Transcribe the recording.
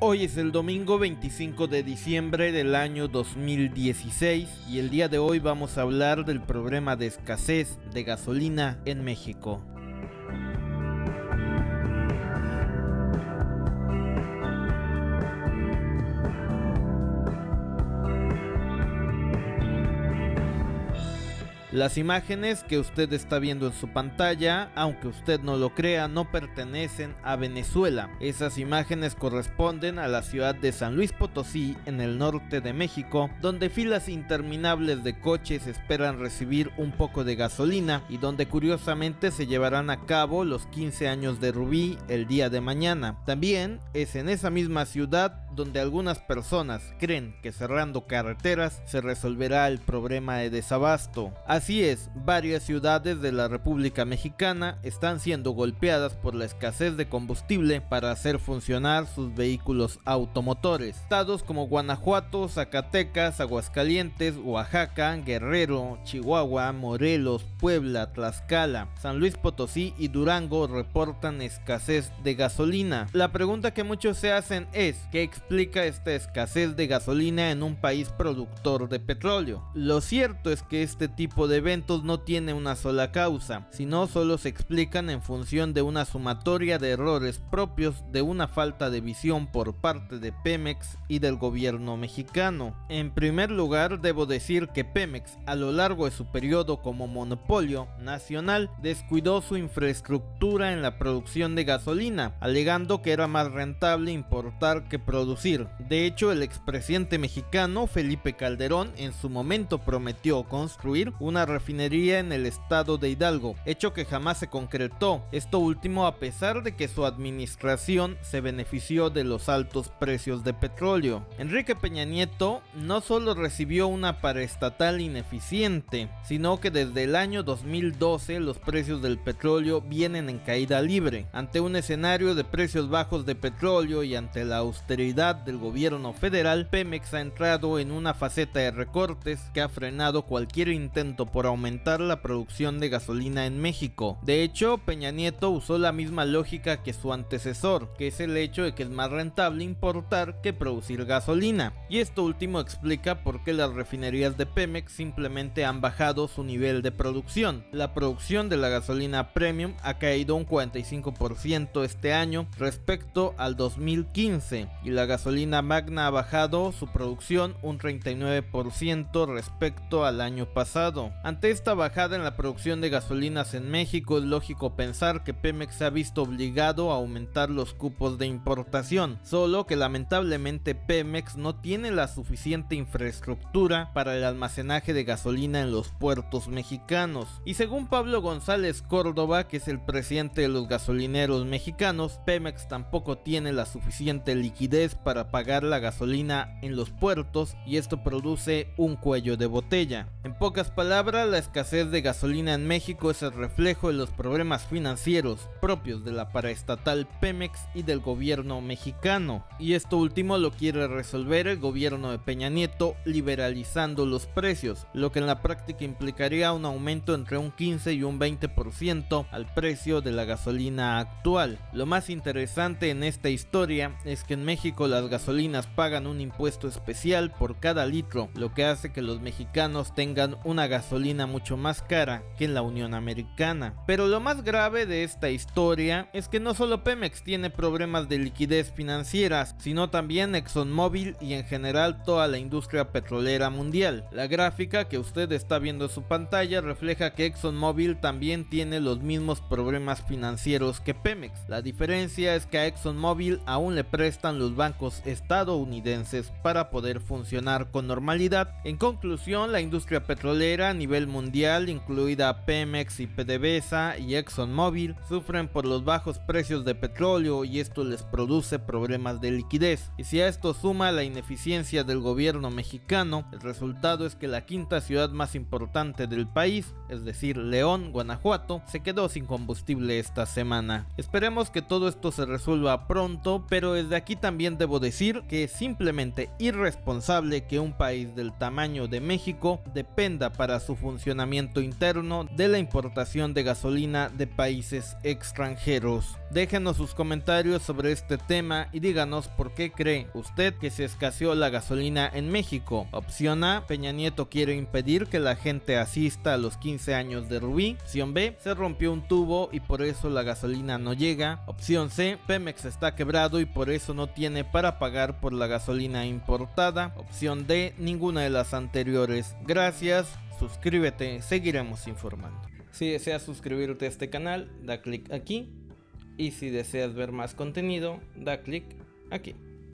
Hoy es el domingo 25 de diciembre del año 2016 y el día de hoy vamos a hablar del problema de escasez de gasolina en México. Las imágenes que usted está viendo en su pantalla, aunque usted no lo crea, no pertenecen a Venezuela. Esas imágenes corresponden a la ciudad de San Luis Potosí, en el norte de México, donde filas interminables de coches esperan recibir un poco de gasolina y donde curiosamente se llevarán a cabo los 15 años de Rubí el día de mañana. También es en esa misma ciudad donde algunas personas creen que cerrando carreteras se resolverá el problema de desabasto. Así es, varias ciudades de la República Mexicana están siendo golpeadas por la escasez de combustible para hacer funcionar sus vehículos automotores. Estados como Guanajuato, Zacatecas, Aguascalientes, Oaxaca, Guerrero, Chihuahua, Morelos, Puebla, Tlaxcala, San Luis Potosí y Durango reportan escasez de gasolina. La pregunta que muchos se hacen es, ¿qué explica esta escasez de gasolina en un país productor de petróleo? Lo cierto es que este tipo de eventos no tiene una sola causa, sino solo se explican en función de una sumatoria de errores propios de una falta de visión por parte de Pemex y del gobierno mexicano. En primer lugar, debo decir que Pemex, a lo largo de su periodo como monopolio nacional, descuidó su infraestructura en la producción de gasolina, alegando que era más rentable importar que producir. De hecho, el expresidente mexicano Felipe Calderón en su momento prometió construir una refinería en el estado de Hidalgo, hecho que jamás se concretó, esto último a pesar de que su administración se benefició de los altos precios de petróleo. Enrique Peña Nieto no solo recibió una paraestatal ineficiente, sino que desde el año 2012 los precios del petróleo vienen en caída libre. Ante un escenario de precios bajos de petróleo y ante la austeridad del gobierno federal, Pemex ha entrado en una faceta de recortes que ha frenado cualquier intento por aumentar la producción de gasolina en México. De hecho, Peña Nieto usó la misma lógica que su antecesor, que es el hecho de que es más rentable importar que producir gasolina. Y esto último explica por qué las refinerías de Pemex simplemente han bajado su nivel de producción. La producción de la gasolina premium ha caído un 45% este año respecto al 2015 y la gasolina magna ha bajado su producción un 39% respecto al año pasado. Ante esta bajada en la producción de gasolinas en México, es lógico pensar que Pemex se ha visto obligado a aumentar los cupos de importación, solo que lamentablemente Pemex no tiene la suficiente infraestructura para el almacenaje de gasolina en los puertos mexicanos. Y según Pablo González Córdoba, que es el presidente de los gasolineros mexicanos, Pemex tampoco tiene la suficiente liquidez para pagar la gasolina en los puertos y esto produce un cuello de botella. En pocas palabras, la escasez de gasolina en México es el reflejo de los problemas financieros propios de la paraestatal Pemex y del gobierno mexicano. Y esto último lo quiere resolver el gobierno de Peña Nieto liberalizando los precios, lo que en la práctica implicaría un aumento entre un 15 y un 20% al precio de la gasolina actual. Lo más interesante en esta historia es que en México las gasolinas pagan un impuesto especial por cada litro, lo que hace que los mexicanos tengan una gasolina mucho más cara que en la Unión Americana. Pero lo más grave de esta historia es que no solo Pemex tiene problemas de liquidez financieras, sino también ExxonMobil y en general toda la industria petrolera mundial. La gráfica que usted está viendo en su pantalla refleja que ExxonMobil también tiene los mismos problemas financieros que Pemex. La diferencia es que a ExxonMobil aún le prestan los bancos estadounidenses para poder funcionar con normalidad. En conclusión, la industria petrolera a nivel mundial, incluida Pemex y PDVSA y ExxonMobil, sufren por los bajos precios de petróleo y esto les produce problemas de liquidez. Y si a esto suma la ineficiencia del gobierno mexicano, el resultado es que la quinta ciudad más importante del país, es decir, León, Guanajuato, se quedó sin combustible esta semana. Esperemos que todo esto se resuelva pronto, pero desde aquí también debo decir que es simplemente irresponsable que un país del tamaño de México dependa para su funcionamiento interno de la importación de gasolina de países extranjeros. Déjenos sus comentarios sobre este tema y díganos por qué cree usted que se escaseó la gasolina en México. Opción A, Peña Nieto quiere impedir que la gente asista a los 15 años de Rubí. Opción B, se rompió un tubo y por eso la gasolina no llega. Opción C, Pemex está quebrado y por eso no tiene para pagar por la gasolina importada. Opción D, ninguna de las anteriores. Gracias, suscríbete, seguiremos informando. Si deseas suscribirte a este canal, da clic aquí. Y si deseas ver más contenido, da clic aquí.